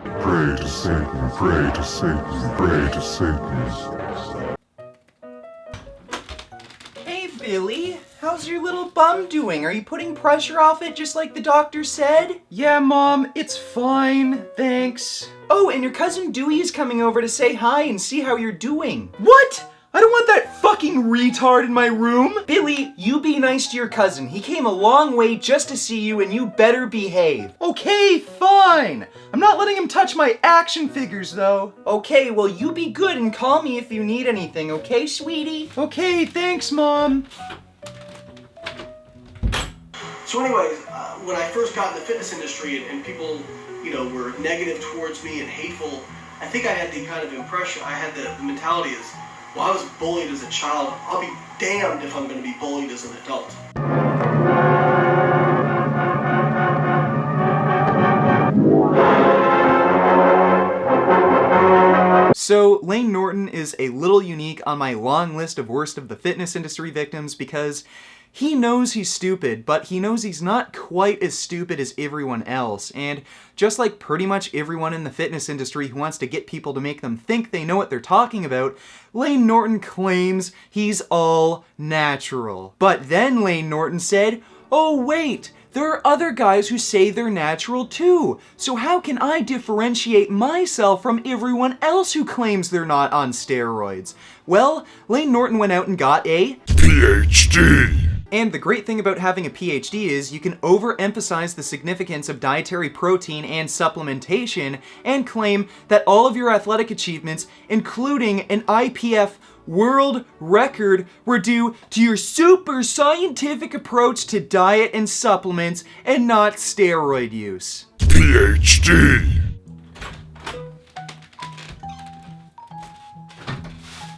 Pray to Satan, pray to Satan, pray to Satan. Hey, Billy. How's your little bum doing? Are you putting pressure off it just like the doctor said? Yeah, Mom, it's fine, thanks. Oh, and your cousin Dewey is coming over to say hi and see how you're doing. What? I don't want that fucking retard in my room! Billy, you be nice to your cousin. He came a long way just to see you and you better behave. Okay, fine! I'm not letting him touch my action figures, though. Okay, well you be good and call me if you need anything, okay, sweetie? Okay, thanks, Mom. So anyways, when I first got in the fitness industry and people, were negative towards me and hateful, I think I had the kind of impression, I had the mentality is, well, I was bullied as a child. I'll be damned if I'm going to be bullied as an adult. So, Layne Norton is a little unique on my long list of worst of the fitness industry victims because he knows he's stupid, but he knows he's not quite as stupid as everyone else. And just like pretty much everyone in the fitness industry who wants to get people to make them think they know what they're talking about, Layne Norton claims he's all natural. But then Layne Norton said, oh wait, there are other guys who say they're natural too. So how can I differentiate myself from everyone else who claims they're not on steroids? Well, Layne Norton went out and got a PhD. And the great thing about having a PhD is you can overemphasize the significance of dietary protein and supplementation and claim that all of your athletic achievements, including an IPF world record, were due to your super scientific approach to diet and supplements and not steroid use. PhD.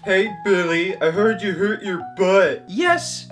Hey, Billy, I heard you hurt your butt. Yes,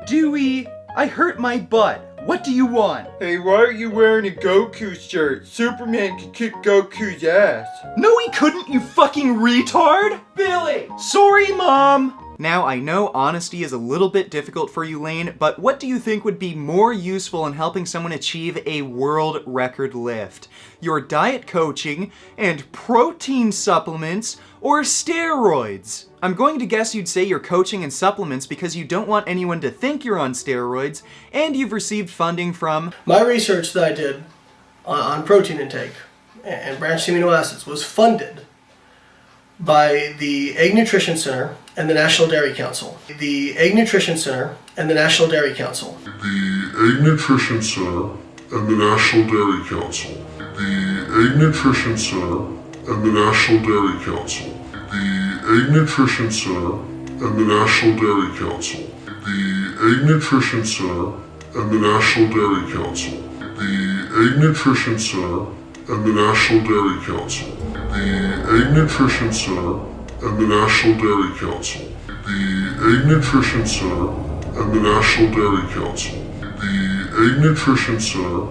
Dewey, I hurt my butt. What do you want? Hey, why are you wearing a Goku shirt? Superman could kick Goku's ass. No, he couldn't, you fucking retard! Billy! Sorry, Mom! Now, I know honesty is a little bit difficult for you, Layne, but what do you think would be more useful in helping someone achieve a world record lift? Your diet coaching and protein supplements or steroids? I'm going to guess you'd say your coaching and supplements because you don't want anyone to think you're on steroids, and you've received funding from... My research that I did on protein intake and branched amino acids was funded by the Egg Nutrition Center and the National Dairy Council. The Egg Nutrition Center and the National Dairy Council. The Egg Nutrition Center and the National Dairy Council. The Egg Nutrition Center and the National Dairy Council. The Egg Nutrition Center and the National Dairy Council. The Egg Nutrition Center and the National Dairy Council. The Egg Nutrition Center and the National Dairy Council. The Egg Nutrition Center and the National Dairy Council. The Egg Nutrition Center and the National Dairy Council. The Egg Nutrition Center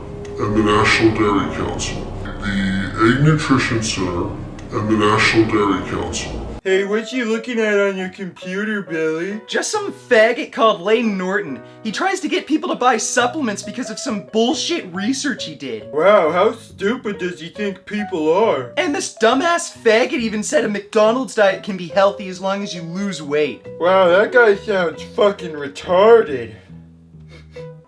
and the National Dairy Council. The Egg Nutrition Center and the National Dairy Council. Hey, what you looking at on your computer, Billy? Just some faggot called Layne Norton. He tries to get people to buy supplements because of some bullshit research he did. Wow, how stupid does he think people are? And this dumbass faggot even said a McDonald's diet can be healthy as long as you lose weight. Wow, that guy sounds fucking retarded.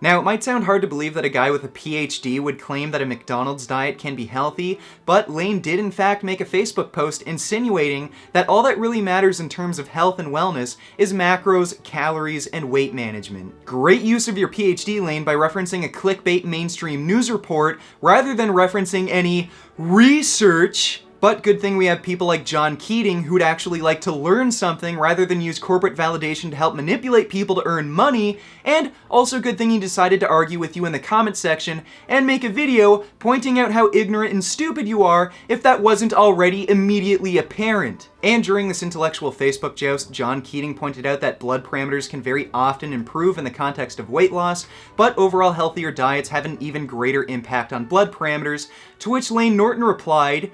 Now, it might sound hard to believe that a guy with a PhD would claim that a McDonald's diet can be healthy, but Layne did in fact make a Facebook post insinuating that all that really matters in terms of health and wellness is macros, calories, and weight management. Great use of your PhD, Layne, by referencing a clickbait mainstream news report rather than referencing any research. But good thing we have people like John Keating who'd actually like to learn something rather than use corporate validation to help manipulate people to earn money, and also good thing he decided to argue with you in the comment section and make a video pointing out how ignorant and stupid you are if that wasn't already immediately apparent. And during this intellectual Facebook joust, John Keating pointed out that blood parameters can very often improve in the context of weight loss, but overall healthier diets have an even greater impact on blood parameters, to which Layne Norton replied,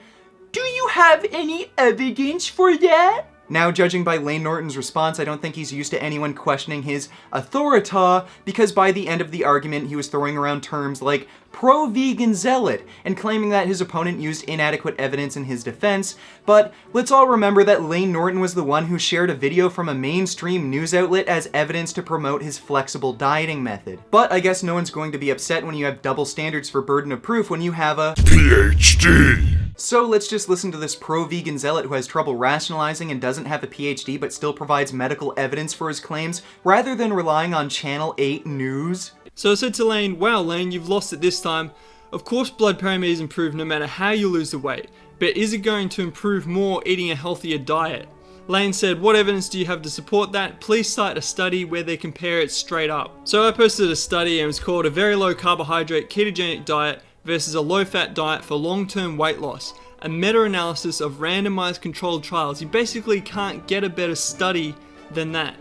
"Do you have any evidence for that?" Now, judging by Layne Norton's response, I don't think he's used to anyone questioning his authority, because by the end of the argument, he was throwing around terms like pro-vegan zealot and claiming that his opponent used inadequate evidence in his defense. But let's all remember that Layne Norton was the one who shared a video from a mainstream news outlet as evidence to promote his flexible dieting method. But I guess no one's going to be upset when you have double standards for burden of proof when you have a PhD. So let's just listen to this pro-vegan zealot who has trouble rationalizing and doesn't have a PhD but still provides medical evidence for his claims, rather than relying on Channel 8 news. So I said to Layne, wow Layne, you've lost it this time. Of course blood parameters improve no matter how you lose the weight, but is it going to improve more eating a healthier diet? Layne said, what evidence do you have to support that? Please cite a study where they compare it straight up. So I posted a study and it was called A Very Low Carbohydrate Ketogenic Diet versus a Low-Fat Diet for Long-Term Weight Loss, a meta-analysis of randomized controlled trials. You basically can't get a better study than that.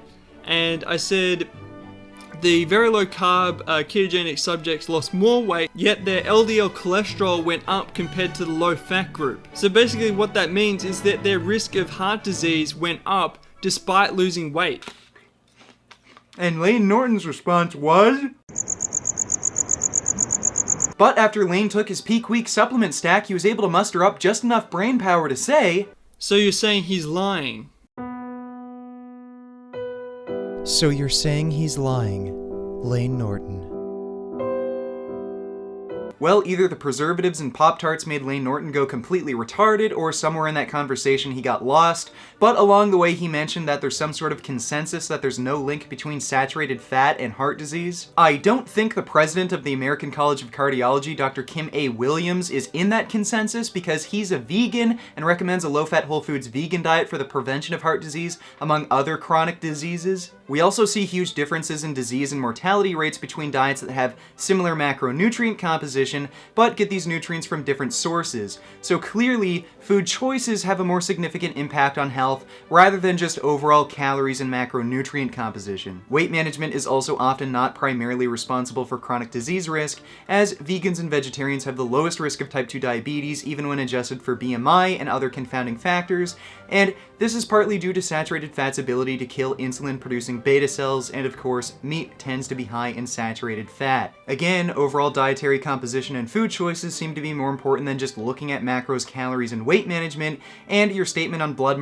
And I said the very low carb ketogenic subjects lost more weight, yet their LDL cholesterol went up compared to the low fat group. So basically what that means is that their risk of heart disease went up despite losing weight. And Layne Norton's response was... But after Layne took his peak week supplement stack, he was able to muster up just enough brain power to say... So you're saying he's lying? So you're saying he's lying, Layne Norton. Well, either the preservatives in Pop-Tarts made Layne Norton go completely retarded, or somewhere in that conversation he got lost, but along the way he mentioned that there's some sort of consensus that there's no link between saturated fat and heart disease. I don't think the president of the American College of Cardiology, Dr. Kim A. Williams, is in that consensus because he's a vegan and recommends a low-fat whole foods vegan diet for the prevention of heart disease, among other chronic diseases. We also see huge differences in disease and mortality rates between diets that have similar macronutrient composition, but get these nutrients from different sources. So clearly, food choices have a more significant impact on health rather than just overall calories and macronutrient composition. Weight management is also often not primarily responsible for chronic disease risk, as vegans and vegetarians have the lowest risk of type 2 diabetes even when adjusted for BMI and other confounding factors, and this is partly due to saturated fat's ability to kill insulin-producing beta cells, and of course, meat tends to be high in saturated fat. Again, overall dietary composition and food choices seem to be more important than just looking at macros, calories, and weight management, and your statement on blood